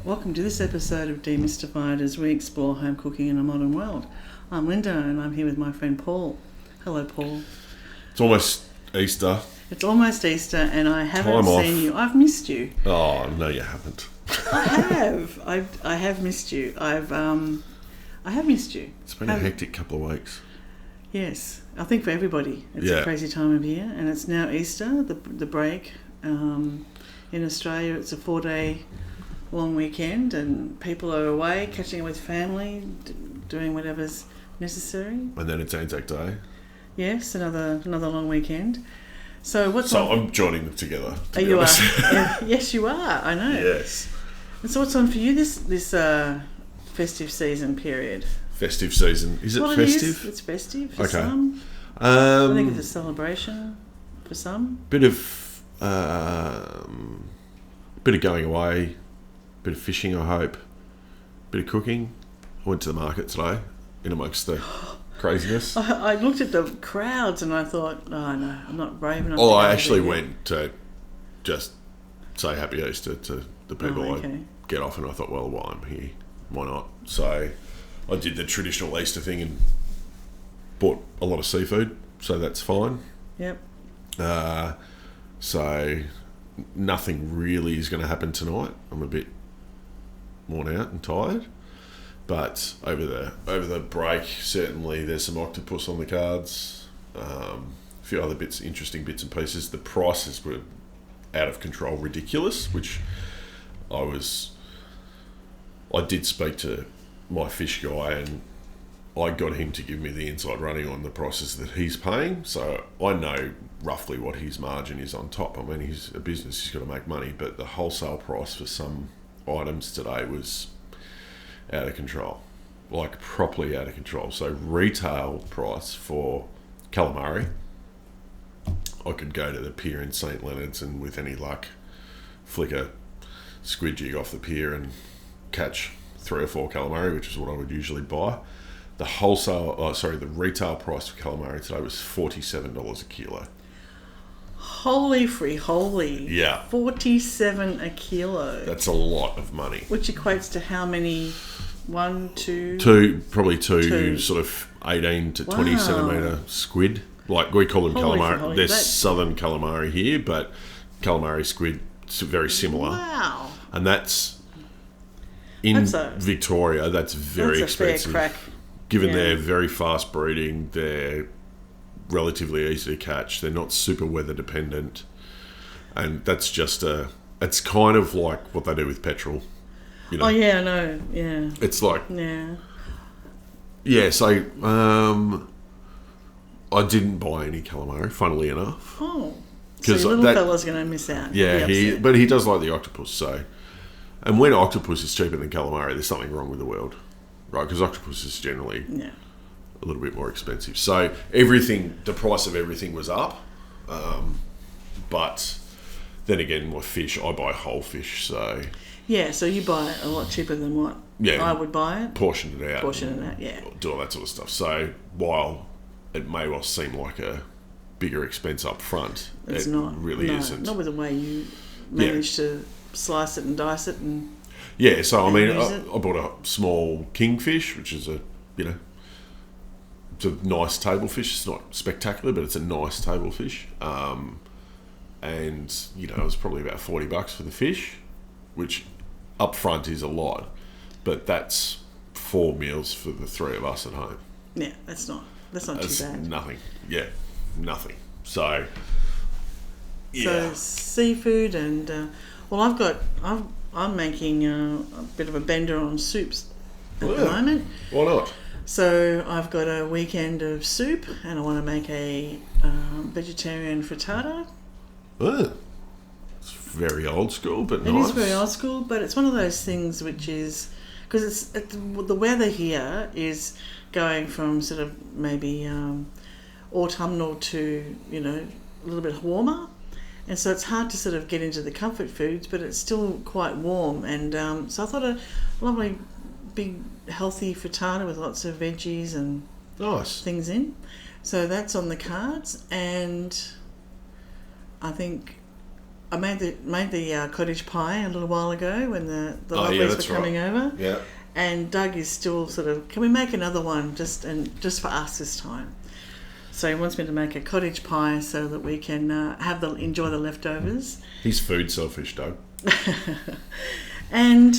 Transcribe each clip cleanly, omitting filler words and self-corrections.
Welcome to this episode of Demystified as we explore home cooking in a modern world. I'm Linda and I'm here with my friend Paul. Hello, Paul. It's almost Easter. It's almost Easter and I haven't seen you. I've missed you. Oh, no you haven't. I have. I have missed you. I have missed you. It's been a hectic couple of weeks. Yes. I think for everybody. It's a crazy time of year and it's now Easter, the break. In Australia it's a 4-day long weekend and people are away catching up with family, doing whatever's necessary. And then it's Anzac Day. Yes, another long weekend. So I'm joining them together. You are. Yes, you are. I know. Yes. And so what's on for you this festive season period? Festive season. Is it festive? It's festive for okay. some. I think it's a celebration for some. Bit of going away. Bit of fishing, I hope. Bit of cooking. I went to the market today, in amongst the craziness. I looked at the crowds and I thought, oh no, I'm not brave enough. I actually went to just say Happy Easter to the people I get off, and I thought, well, while I'm here, why not? So I did the traditional Easter thing and bought a lot of seafood, so that's fine. Yep. So nothing really is going to happen tonight. I'm a bit worn out and tired, but over the break certainly there's some octopus on the cards, a few other interesting bits and pieces. The prices were out of control, ridiculous, which I did speak to my fish guy and I got him to give me the inside running on the prices that he's paying, so I know roughly what his margin is on top. I mean, he's a business, he's got to make money, but the wholesale price for some items today was out of control, like properly out of control. So retail price for calamari, I could go to the pier in St. Leonard's and with any luck flick a squid jig off the pier and catch 3 or 4 calamari, which is what I would usually buy. The retail price for calamari today was $47 a kilo. Holy free holy. Yeah. 47 a kilo. That's a lot of money. Which equates to how many? 1, 2? Probably two sort of 18 to 20 centimetre squid. Like we call them calamari. There's southern calamari here, but calamari squid is very similar. Wow. And that's in Victoria, that's very expensive. Fair crack. Given they're very fast breeding, they're relatively easy to catch. They're not super weather dependent, and that's just it's kind of like what they do with petrol. You know? Oh yeah, I know. Yeah. It's like yeah. So I didn't buy any calamari, funnily enough. Oh, so your little fella's going to miss out. Yeah, but he does like the octopus. So, and when octopus is cheaper than calamari, there's something wrong with the world. Right, because octopus is generally a little bit more expensive. So the price of everything was up. But then again, my fish, I buy whole fish, so... Yeah, so you buy it a lot cheaper than what I would buy it. Portion it out, yeah. Do all that sort of stuff. So while it may well seem like a bigger expense up front, it really isn't. Not with the way you manage to slice it and dice it and... Yeah, so I mean, I bought a small kingfish, which is it's a nice table fish. It's not spectacular, but it's a nice table fish. And it was probably about $40 for the fish, which up front is a lot, but that's 4 meals for the 3 of us at home. Yeah, that's not too bad. Nothing. Yeah, nothing. So seafood and I'm making a bit of a bender on soups at the moment. Why not? So I've got a weekend of soup and I want to make a vegetarian frittata. It's very old school, but nice. It is very old school, but it's one of those things which is... Because the weather here is going from sort of maybe autumnal to, a little bit warmer. And so it's hard to sort of get into the comfort foods, but it's still quite warm. And so I thought a lovely, big, healthy frittata with lots of veggies and things in. So that's on the cards. And I think I made the cottage pie a little while ago when the lovelies were coming over. Yeah. And Doug is still sort of, can we make another one just for us this time? So he wants me to make a cottage pie so that we can enjoy the leftovers. He's food selfish, Doug. And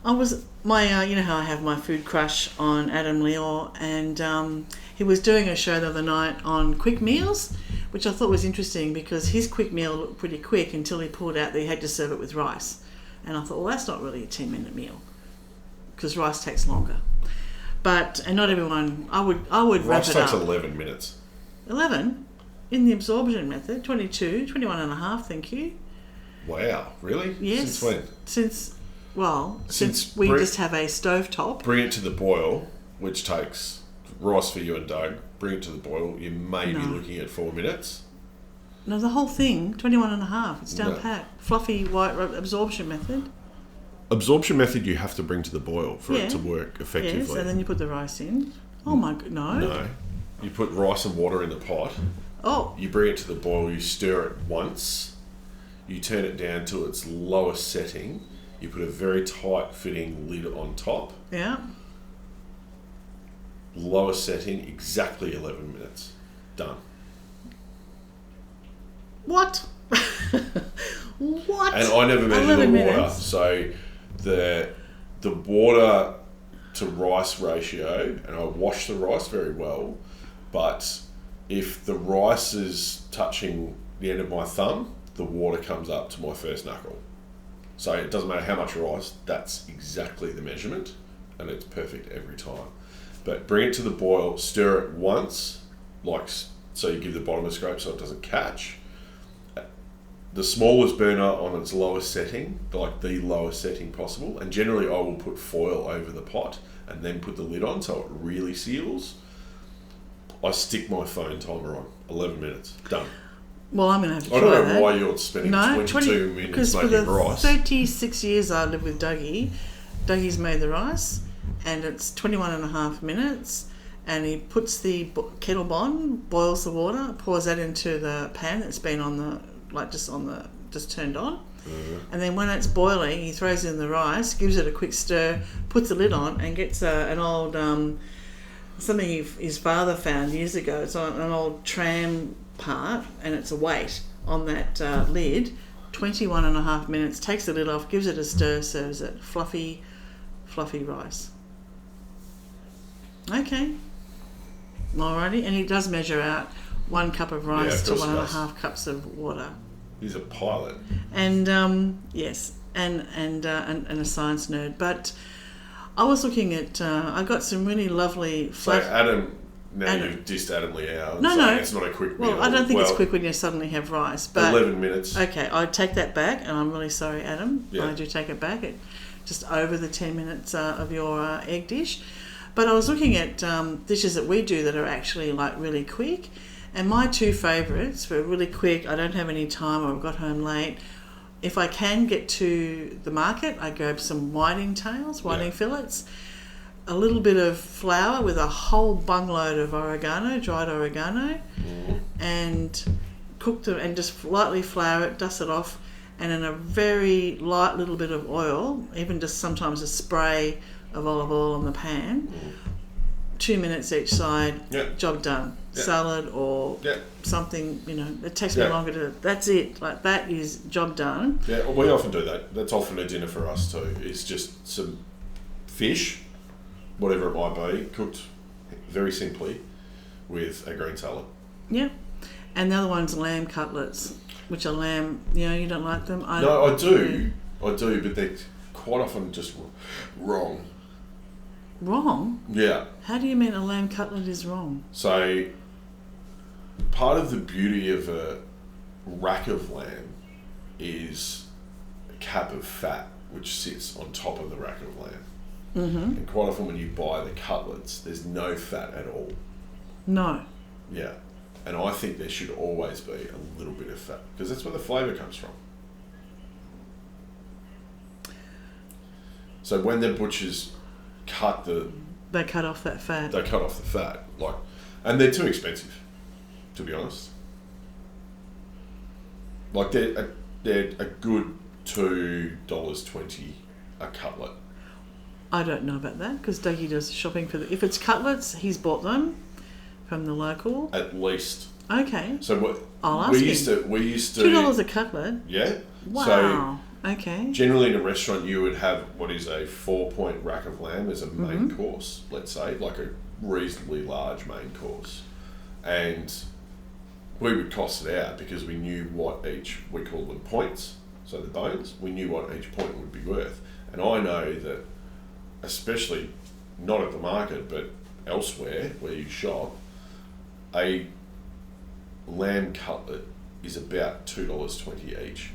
I was you know how I have my food crush on Adam Leor, and he was doing a show the other night on quick meals, which I thought was interesting because his quick meal looked pretty quick until he pulled out that he had to serve it with rice, and I thought, well, that's not really a 10-minute meal because rice takes longer. And not everyone. I would wrap it up. Rice takes 11 minutes. 11 in the absorption method. 22, 21 and a half. Thank you. Wow, really? Yes. Since when? Since we just have a stovetop. Bring it to the boil, which takes rice for you and Doug. Bring it to the boil. You may be looking at 4 minutes. No, the whole thing, 21 and a half. It's down pat. Fluffy white absorption method. Absorption method you have to bring to the boil for it to work effectively. Yes, and then you put the rice in. Oh my god, no. No. You put rice and water in the pot. Oh. You bring it to the boil, you stir it once. You turn it down to its lowest setting. You put a very tight fitting lid on top. Yeah. Lowest setting, exactly 11 minutes. Done. What? What? And I never measure the water. Minutes. So the water to rice ratio, and I wash the rice very well, but if the rice is touching the end of my thumb, the water comes up to my first knuckle. So it doesn't matter how much rice, that's exactly the measurement, and it's perfect every time. But bring it to the boil, stir it once, so you give the bottom a scrape so it doesn't catch. The smallest burner on its lowest setting, like the lowest setting possible, and generally I will put foil over the pot and then put the lid on so it really seals. I stick my phone timer on, 11 minutes, done. Well, I'm going to have to try that. I don't know that. why you're spending 22 minutes making rice. Because for the 36 years I lived with Dougie's made the rice, and it's 21 and a half minutes, and he puts the kettle on, boils the water, pours that into the pan that's been on the, just turned on. Mm-hmm. And then when it's boiling, he throws in the rice, gives it a quick stir, puts the lid on, and gets an old, something his father found years ago. It's on an old tram part, and it's a weight on that lid. 21 and a half minutes, takes the lid off, gives it a stir, serves it. Fluffy rice. Okay. Alrighty, and he does measure out 1 cup of rice to 1.5 cups of water. He's a pilot. And yes, and a science nerd. But I was looking at, I got some really lovely. So Adam, you've dissed Adam Leor. No, it's not a quick meal. Well, I don't think it's quick when you suddenly have rice. But 11 minutes. Okay, I take that back, and I'm really sorry, Adam. Yeah. I do take it back. It just over the 10 minutes of your egg dish. But I was looking at dishes that we do that are actually really quick. And my 2 favourites for really quick, I don't have any time or I've got home late. If I can get to the market, I grab some whiting fillets, a little bit of flour with a whole bungload of dried oregano, and cook them and just lightly flour it, dust it off, and in a very light little bit of oil, even just sometimes a spray of olive oil on the pan. 2 minutes each side, job done. Salad or something, it takes me longer to, that's it, that is job done. Yeah, well, we often do that. That's often a dinner for us too. It's just some fish, whatever it might be, cooked very simply with a green salad. Yeah. And the other one's lamb cutlets, which are lamb, you don't like them? No, I do, but they're quite often just wrong. Wrong? Yeah. How do you mean a lamb cutlet is wrong? So, part of the beauty of a rack of lamb is a cap of fat which sits on top of the rack of lamb. Mm-hmm. And quite often when you buy the cutlets, there's no fat at all. No. Yeah. And I think there should always be a little bit of fat because that's where the flavour comes from. So when the butchers they cut off that fat. They cut off the fat, and they're too expensive, to be honest. they're a good $2.20 a cutlet. I don't know about that because Dougie does shopping for if it's cutlets, he's bought them from the local. At least. Okay. So what I'll ask we him. used to $2 a cutlet. Yeah. Wow. So okay. generally in a restaurant you would have what is a 4-point rack of lamb as a main course, let's say, like a reasonably large main course. And we would cost it out because we knew what we call them points, so the bones, we knew what each point would be worth. And I know that, especially not at the market, but elsewhere where you shop, a lamb cutlet is about $2.20 each.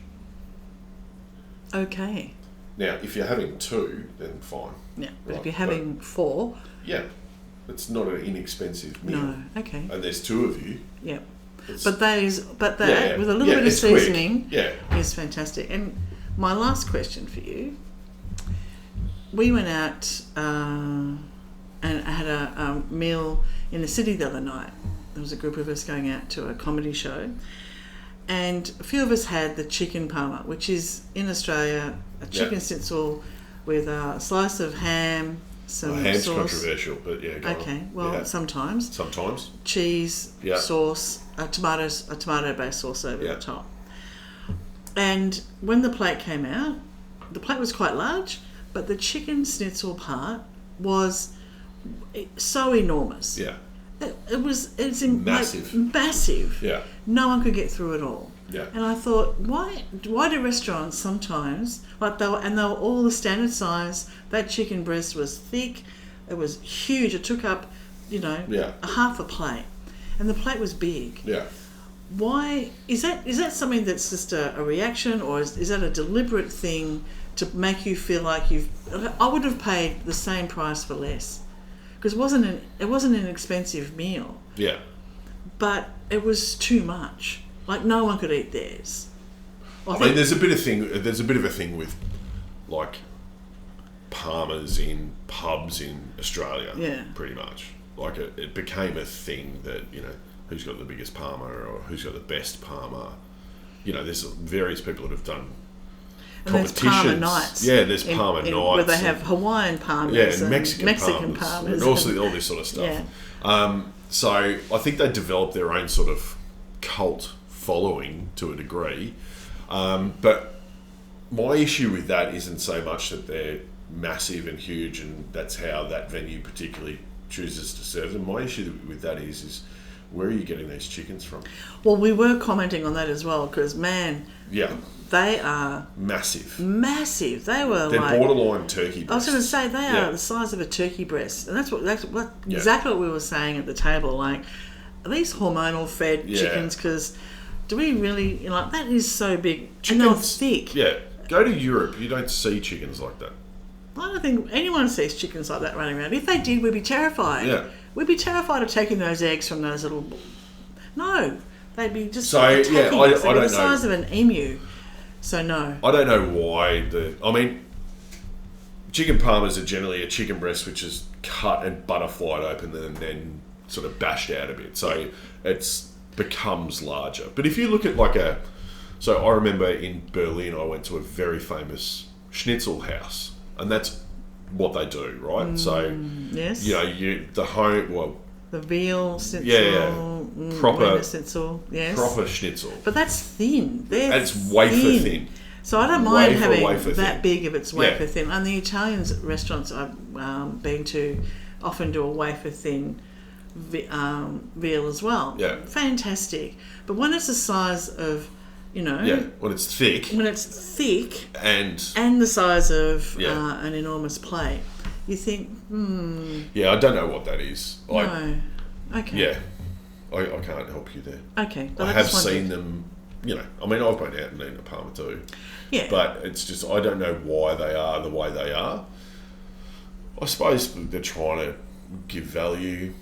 Okay. Now, if you're having 2, then fine. Yeah, but Right, if you're having 4... Yeah, it's not an inexpensive meal. No, okay. And there's 2 of you. Yeah. It's- But that Yeah, with a little bit of it's quick. seasoning, Yeah. is fantastic. And my last question for you: we went out and had a meal in the city the other night. There was a group of us going out to a comedy show, and a few of us had the chicken parma, which is in Australia a chicken schnitzel with a slice of ham, some Ham's sauce. controversial, but yeah, go Okay, on. well, Yeah. sometimes Sometimes. cheese, Yeah. sauce, a tomato-based sauce over Yeah. the top. And when the plate came out, the plate was quite large, but the chicken schnitzel part was so enormous. Yeah. It's Massive. massive. Yeah. No one could get through it all. Yeah. And I thought, why do restaurants sometimes, they were all the standard size, that chicken breast was thick, it was huge, it took up, Yeah. a half a plate. And the plate was big. Yeah. Why is that something that's just a reaction, or is that a deliberate thing to make you feel like I would have paid the same price for less, because it wasn't an expensive meal, Yeah. but it was too much. Like no one could eat theirs. I mean, there's a bit of a thing with like parmas in pubs in Australia. Yeah. Pretty much. Like it became a thing that, who's got the biggest parma or who's got the best parma. There's various people that have done And there's competitions. parma nights. Yeah, there's parma nights. Where they have Hawaiian parmas and Mexican parmas. and also all this sort of stuff. Yeah. So I think they developed their own sort of cult following to a degree. But my issue with that isn't so much that they're massive and huge and that's how that venue particularly chooses to serve them. My issue with that is where are you getting these chickens from? Well, we were commenting on that as well because, man, they are massive. They're borderline turkey breasts. I was going to say they are the size of a turkey breast, and that's exactly what we were saying at the table. Like, are these hormonal fed chickens? Because do we really that is so big and they're thick. Yeah, go to Europe, you don't see chickens like that. I don't think anyone sees chickens like that running around. If they did, we'd be terrified. Yeah. We'd be terrified of taking those eggs from those little... No. They'd be just I they'd don't be the know. size of an emu. So no. I don't know why chicken parmas are generally a chicken breast which is cut and butterflied open and then sort of bashed out a bit. So it's becomes larger. But if you look at so I remember in Berlin I went to a very famous schnitzel house. And that's what they do, right? So, yes. the veal schnitzel, proper schnitzel, yes, proper schnitzel. But that's thin. It's wafer thin. So I don't mind having wafer that thin. big if it's wafer thin. And the Italian restaurants I've been to often do a wafer thin veal as well. Yeah, fantastic. But when it's the size of when it's thick and the size of an enormous plate, you think, I don't know what that is. No. Okay. Yeah, I can't help you there. Okay. I have seen them, I've been out and eaten a parma too. Yeah. But it's just, I don't know why they are the way they are. I suppose they're trying to give value,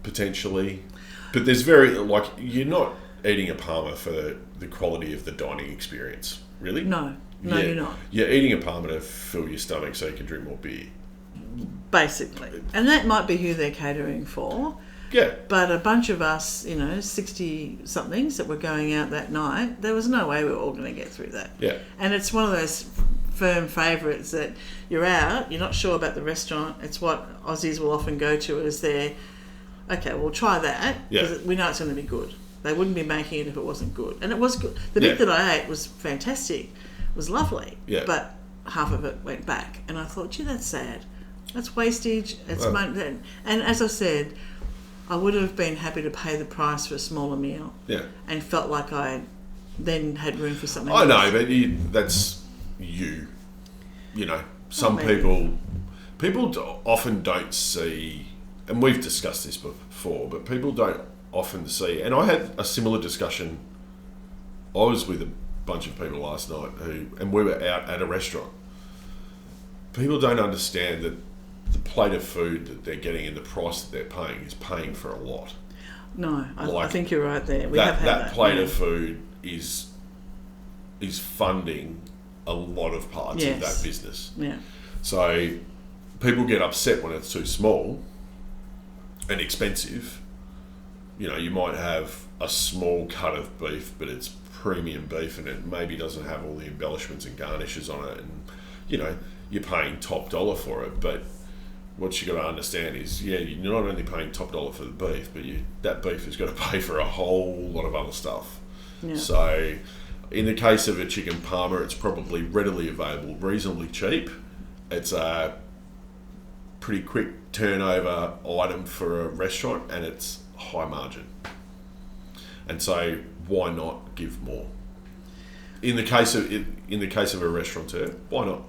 potentially. But there's you're not eating a parma for the quality of the dining experience, really. No, you're not. You're eating a parma to fill your stomach so you can drink more beer. Basically. And that might be who they're catering for. Yeah. But a bunch of us, 60-somethings that were going out that night, there was no way we were all going to get through that. Yeah. And it's one of those firm favourites that you're out, you're not sure about the restaurant. It's what Aussies will often go to as their, okay, we'll try that because we know it's going to be good. They wouldn't be making it if it wasn't good. And it was good. The bit that I ate was fantastic. It was lovely. Yeah. But half of it went back. And I thought, gee, that's sad. That's wastage. It's money. And as I said, I would have been happy to pay the price for a smaller meal. Yeah. And felt like I then had room for something I else. know, but that's you. Some people often don't see, and we've discussed this before, but people don't often see, and I had a similar discussion. I was with a bunch of people last night and we were out at a restaurant. People don't understand that the plate of food that they're getting and the price that they're paying is paying for a lot. No, I think you're right there. We have had that plate of food is funding a lot of parts of that business. Yeah. So people get upset when it's too small and expensive. You might have a small cut of beef, but it's premium beef and it maybe doesn't have all the embellishments and garnishes on it, and you're paying top dollar for it. But what you got to understand is, you're not only paying top dollar for the beef, but that beef has got to pay for a whole lot of other stuff. Yeah. So in the case of a chicken parma, it's probably readily available, reasonably cheap. It's a pretty quick turnover item for a restaurant, and it's high margin. And so why not give more? In the case of a restaurateur, why not?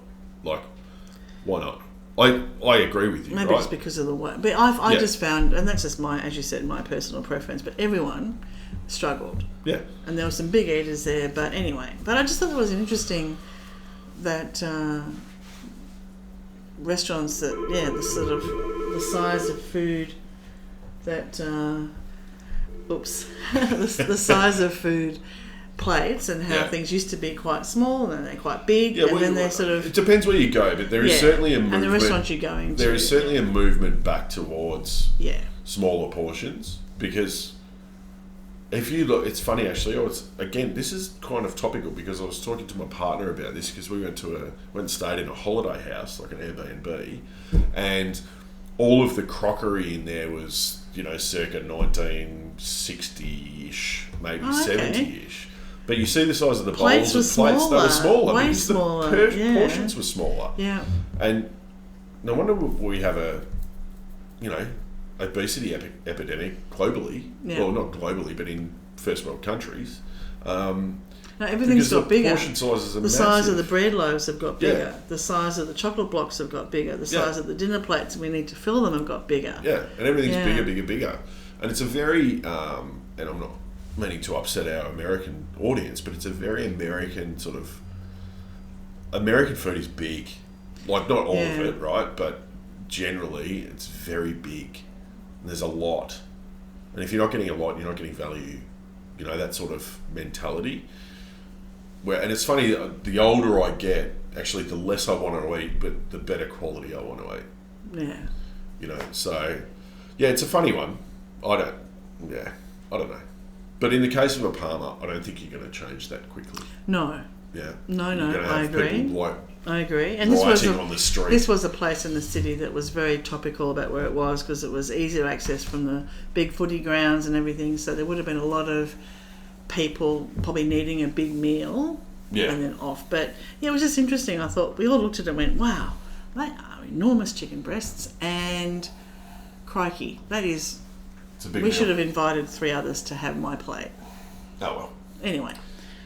Why not? I agree with you. Maybe it's because of the way, but I just found, and that's just as you said, my personal preference. But everyone struggled. Yeah. And there were some big eaters there, but anyway. But I just thought it was interesting that restaurants that the size of food that the size of food plates and how things used to be quite small and then they're quite big, and then they're sort of... It depends where you go, but there is certainly a movement... And the restaurants you're going to... There is certainly a movement back towards smaller portions, because if you look... It's funny, actually. This is kind of topical, because I was talking to my partner about this, because we went and stayed in a holiday house, like an Airbnb, and all of the crockery in there was, circa 1960-ish, maybe 70-ish. But you see the size of the bowls of plates, they were smaller. Way smaller. The portions were smaller. Yeah. And no wonder we have obesity epidemic globally. Yeah. Well, not globally, but in first world countries. No, everything's got bigger. Portion sizes are the massive. Size of the bread loaves have got bigger. Yeah. The size of the chocolate blocks have got bigger. The size of the dinner plates we need to fill them have got bigger. Yeah, and everything's bigger. And it's a very, and I'm not meaning to upset our American audience, but it's a very American sort of... American food is big. Not all of it, right? But generally, it's very big. And there's a lot. And if you're not getting a lot, you're not getting value. That sort of mentality. And it's funny, the older I get, actually, the less I want to eat, but the better quality I want to eat. Yeah. So, it's a funny one. I don't know. But in the case of a Parma, I don't think you're going to change that quickly. No. Yeah. No, I agree. I agree. And this was a place in the city that was very topical about where it was, because it was easy to access from the big footy grounds and everything. So there would have been a lot of people probably needing a big meal and then off. But it was just interesting. I thought we all looked at it and went, wow, they are enormous chicken breasts, and crikey, that is... We should have invited 3 others to have my plate. Oh well. Anyway,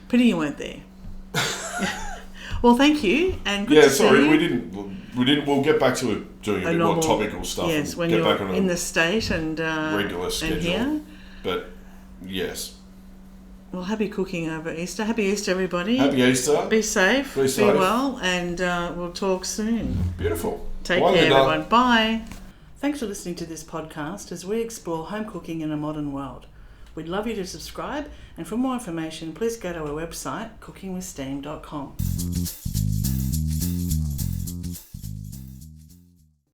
pity you weren't there. Well, thank you, and good to see you. We didn't. We'll get back to doing a bit more topical stuff. Yes, when you're back on in the state and regular schedule. And here. But yes. Well, happy cooking over Easter. Happy Easter, everybody. Happy Easter. Be safe. Be well, and we'll talk soon. Beautiful. Take care, everyone. Bye. Thanks for listening to this podcast as we explore home cooking in a modern world. We'd love you to subscribe, and for more information, please go to our website, cookingwithsteam.com.